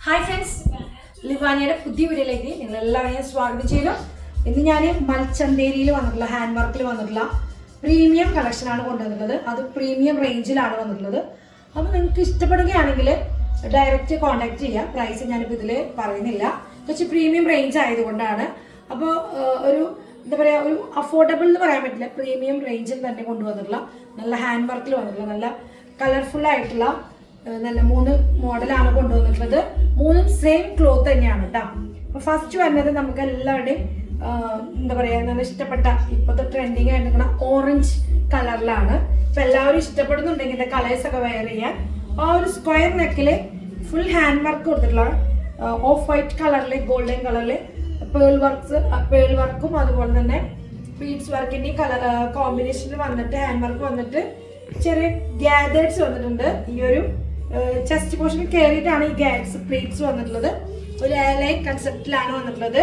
Hi friends, ലിവാനിയുടെ പുതിയ വീഡിയോയിലേക്ക് നിങ്ങളെല്ലാവരെയും സ്വാഗതം ചെയ്യുന്നു. ഇന്ന് ഞാൻ മൽച്ചന്തേരിയിൽ വന്നിട്ടുള്ള ഹാൻഡ് വർക്കിൽ വന്നിട്ടുള്ള പ്രീമിയം കളക്ഷനാണ് കൊണ്ടുവന്നിട്ടുള്ളത്. അത് പ്രീമിയം റേഞ്ചിലാണ് വന്നിട്ടുള്ളത്. അപ്പോൾ നിങ്ങൾക്ക് ഇഷ്ടപ്പെടുകയാണെങ്കിൽ ഡയറക്റ്റ് കോൺടാക്ട് ചെയ്യാം. പ്രൈസ് ഞാനിപ്പോൾ ഇതിൽ പറയുന്നില്ല, കുറച്ച് പ്രീമിയം റേഞ്ച് ആയതുകൊണ്ടാണ്. അപ്പോൾ ഒരു എന്താ പറയുക, ഒരു അഫോർഡബിൾ എന്ന് പറയാൻ പറ്റില്ല, പ്രീമിയം റേഞ്ചിൽ തന്നെ കൊണ്ടുവന്നിട്ടുള്ള നല്ല ഹാൻഡ് വർക്കിൽ വന്നിട്ടുള്ള നല്ല കളർഫുൾ ആയിട്ടുള്ള നല്ല 3 മോഡലാണ് കൊണ്ടുവന്നിട്ടുള്ളത്. 3 സെയിം ക്ലോത്ത് തന്നെയാണ് കേട്ടോ. അപ്പോൾ ഫസ്റ്റ് വരുന്നത് നമുക്ക് എല്ലാവരുടെയും എന്താ പറയുക, നല്ല ഇഷ്ടപ്പെട്ട ഇപ്പോഴത്തെ ട്രെൻഡിങ് ആയിട്ട് നിൽക്കുന്ന ഓറഞ്ച് കളറിലാണ്. ഇപ്പം എല്ലാവരും ഇഷ്ടപ്പെടുന്നുണ്ടെങ്കിൽ കളേഴ്സ് ഒക്കെ വെയർ ചെയ്യാൻ. ആ ഒരു സ്ക്വയർ നെക്കിൽ ഫുൾ ഹാൻഡ് വർക്ക് കൊടുത്തിട്ടുള്ള ഓഫ് വൈറ്റ് കളറിൽ ഗോൾഡൻ കളറിൽ പേൾ വർക്കും അതുപോലെ തന്നെ ബീഡ്സ് വർക്കിൻ്റെ കളർ കോമ്പിനേഷനിൽ വന്നിട്ട് ഹാൻഡ് വർക്ക് വന്നിട്ട് ചെറിയ ഗ്യാദേഴ്സ് വന്നിട്ടുണ്ട്. ഈ ഒരു ചെസ്റ്റ് പോർഷനിൽ കയറിയിട്ടാണ് ഈ ഗ്യാഡ്സ് പ്ലേറ്റ്സ് വന്നിട്ടുള്ളത്. ഒരു എയർലൈൻ കൺസെപ്റ്റിലാണ് വന്നിട്ടുള്ളത്.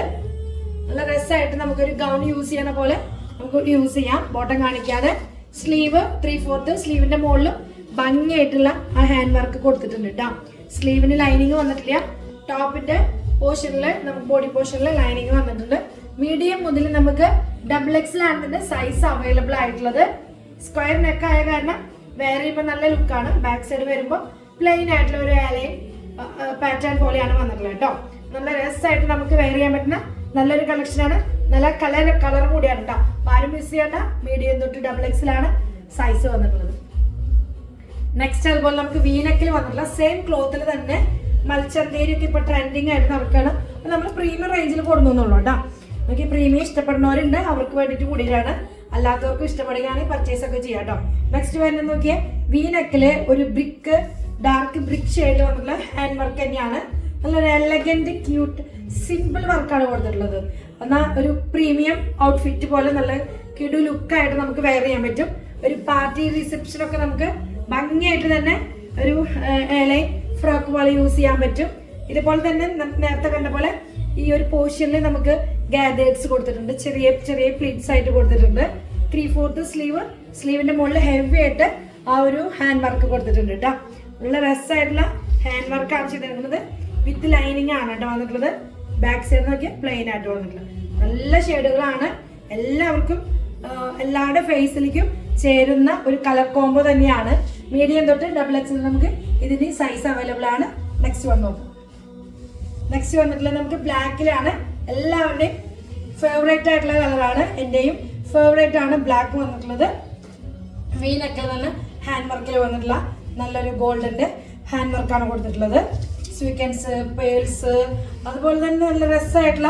നല്ല രസമായിട്ട് നമുക്കൊരു ഗൗൺ യൂസ് ചെയ്യണ പോലെ നമുക്ക് യൂസ് ചെയ്യാം. ബോട്ടം കാണിക്കാതെ സ്ലീവ് 3/4 സ്ലീവിന്റെ മുകളിലും ഭംഗിയായിട്ടുള്ള ആ ഹാൻഡ് വർക്ക് കൊടുത്തിട്ടുണ്ട് കേട്ടോ. സ്ലീവിന് ലൈനിങ് വന്നിട്ടില്ല. ടോപ്പിന്റെ പോർഷനിൽ നമുക്ക് ബോഡി പോർഷനിൽ ലൈനിങ് വന്നിട്ടുണ്ട്. മീഡിയം മുതൽ നമുക്ക് XXL ആണ് ഇതിന്റെ സൈസ് അവൈലബിൾ ആയിട്ടുള്ളത്. സ്ക്വയർ നെക്ക് ആയ കാരണം വേറെ ചെയ്യുമ്പോൾ നല്ല ലുക്കാണ്. ബാക്ക് സൈഡ് വരുമ്പോൾ പ്ലെയിൻ ആയിട്ടുള്ള ഒരു ആലയും പാറ്റേൺ പോലെയാണ് വന്നിട്ടുള്ളത് കേട്ടോ. നല്ല രസമായിട്ട് നമുക്ക് വെയർ ചെയ്യാൻ പറ്റുന്ന നല്ലൊരു കളക്ഷനാണ്. നല്ല കളർ കൂടിയാണ് കേട്ടോ. ആരും മിസ് ചെയ്യേണ്ട. മീഡിയം തൊട്ട് XXL ആണ് സൈസ് വന്നിട്ടുള്ളത്. നെക്സ്റ്റ് അതുപോലെ നമുക്ക് വീനക്കിൽ വന്നിട്ടുള്ള സെയിം ക്ലോത്തിൽ തന്നെ മൽച്ചന്തേരി ഒക്കെ ഇപ്പൊ ട്രെൻഡിങ് ആയിട്ട് നടക്കുകയാണ്. നമ്മൾ പ്രീമിയം റേഞ്ചിൽ കൊടുക്കുന്നുള്ളൂ കേട്ടോ. നമുക്ക് പ്രീമിയം ഇഷ്ടപ്പെടുന്നവരുണ്ട്, അവർക്ക് വേണ്ടിയിട്ട് കൂടിയാണ്. അല്ലാത്തവർക്ക് ഇഷ്ടപ്പെടുകയാണെങ്കിൽ പർച്ചേസ് ഒക്കെ ചെയ്യാം കേട്ടോ. നെക്സ്റ്റ് വരുന്നത് നോക്കിയാൽ വീനക്കില് ഒരു ഡാർക്ക് ബ്രിക്ക് ഷെയ്ഡിൽ വന്നിട്ടുള്ള ഹാൻഡ് വർക്ക് തന്നെയാണ്. നല്ലൊരു എലഗന്റ് ക്യൂട്ട് സിമ്പിൾ വർക്കാണ് കൊടുത്തിട്ടുള്ളത്. എന്നാൽ ഒരു പ്രീമിയം ഔട്ട്ഫിറ്റ് പോലെ നല്ല കിടു ലുക്കായിട്ട് നമുക്ക് വെയർ ചെയ്യാൻ പറ്റും. ഒരു പാർട്ടി റിസപ്ഷനൊക്കെ നമുക്ക് ഭംഗിയായിട്ട് തന്നെ ഒരു ലൈൻ ഫ്രോക്ക് പോലെ യൂസ് ചെയ്യാൻ പറ്റും. ഇതുപോലെ തന്നെ നേരത്തെ കണ്ട പോലെ ഈ ഒരു പോർഷനിൽ നമുക്ക് ഗാദേഴ്സ് കൊടുത്തിട്ടുണ്ട്. ചെറിയ ചെറിയ പ്ലീറ്റ്സ് ആയിട്ട് കൊടുത്തിട്ടുണ്ട്. 3/4 സ്ലീവിന്റെ മുകളിൽ ഹെവി ആയിട്ട് ആ ഒരു ഹാൻഡ് വർക്ക് കൊടുത്തിട്ടുണ്ട് കേട്ടോ. നല്ല രസമായിട്ടുള്ള ഹാൻഡ് വർക്കാണ് ചെയ്തിരിക്കുന്നത്. വിത്ത് ലൈനിങ് ആണ് കേട്ടോ വന്നിട്ടുള്ളത്. ബാക്ക് സൈഡ് നോക്കിയാൽ പ്ലെയിൻ ആയിട്ട് വന്നിട്ടുള്ളത്. നല്ല ഷെയ്ഡുകളാണ്. എല്ലാവർക്കും എല്ലാവരുടെ ഫേസിലേക്കും ചേരുന്ന ഒരു കളർ കോംബോ തന്നെയാണ്. മീഡിയം തൊട്ട് XXL നമുക്ക് ഇതിന് സൈസ് അവൈലബിൾ ആണ്. നെക്സ്റ്റ് വന്നിട്ടുള്ളത് നമുക്ക് ബ്ലാക്കിലാണ്. എല്ലാവരുടെയും ഫേവറേറ്റ് ആയിട്ടുള്ള കളറാണ്. എൻ്റെയും ഫേവറേറ്റ് ആണ് ബ്ലാക്ക് വന്നിട്ടുള്ളത്. വീനൊക്കെ നല്ല ഹാൻഡ് വർക്കിൽ വന്നിട്ടുള്ള നല്ലൊരു ഗോൾഡിന്റെ ഹാൻഡ് വർക്കാണ് കൊടുത്തിട്ടുള്ളത്. സ്വീക്കൻസ്, പേൾസ്, അതുപോലെ തന്നെ നല്ല രസമായിട്ടുള്ള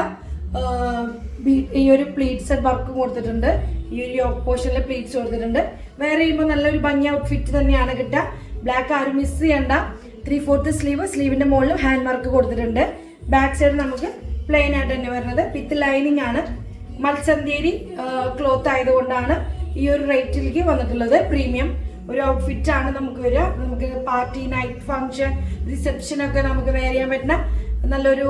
ഈ ഒരു പ്ലീറ്റ്സ് വർക്കും കൊടുത്തിട്ടുണ്ട്. ഈ ഒരു പോർഷനിലെ പ്ലീറ്റ്സ് കൊടുത്തിട്ടുണ്ട്. വേറെ ചെയ്യുമ്പോൾ നല്ലൊരു ഭംഗി ഔട്ട്ഫിറ്റ് തന്നെയാണ് കിട്ടുക. ബ്ലാക്ക് ആരും മിസ് ചെയ്യണ്ട. 3/4 സ്ലീവിന്റെ മുകളിലും ഹാൻഡ് വർക്ക് കൊടുത്തിട്ടുണ്ട്. ബാക്ക് സൈഡ് നമുക്ക് പ്ലെയിൻ ആയിട്ട് തന്നെ വരുന്നത്. വിത്ത് ലൈനിങ് ആണ്. മൽച്ചന്തേരി ക്ലോത്ത് ആയതുകൊണ്ടാണ് ഈ ഒരു റേറ്റിലേക്ക് വന്നിട്ടുള്ളത്. പ്രീമിയം ഒരു ഔട്ട്ഫിറ്റ് ആണ് നമുക്ക് വരിക. നമുക്ക് പാർട്ടി, നൈറ്റ് ഫംഗ്ഷൻ, റിസപ്ഷൻ ഒക്കെ നമുക്ക് വെയർ ചെയ്യാൻ പറ്റുന്ന നല്ലൊരു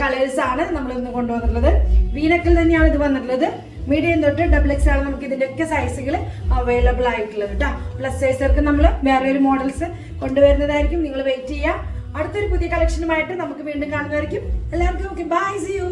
കളേഴ്സ് ആണ് നമ്മൾ ഇന്ന് കൊണ്ടുവന്നിട്ടുള്ളത്. വീനക്കിൽ തന്നെയാണ് ഇത് വന്നിട്ടുള്ളത്. മീഡിയം തൊട്ട് XXL ആണ് നമുക്ക് ഇതിൻ്റെയൊക്കെ സൈസുകൾ അവൈലബിൾ ആയിട്ടുള്ളത് കേട്ടോ. പ്ലസ് സൈസർക്ക് നമ്മൾ വേറെ ഒരു മോഡൽസ് കൊണ്ടുവരുന്നതായിരിക്കും. നിങ്ങൾ വെയിറ്റ് ചെയ്യുക. അടുത്തൊരു പുതിയ കളക്ഷനുമായിട്ട് നമുക്ക് വീണ്ടും കാണുന്നതായിരിക്കും. എല്ലാവർക്കും ഓക്കെ, ബൈ, സീ യു.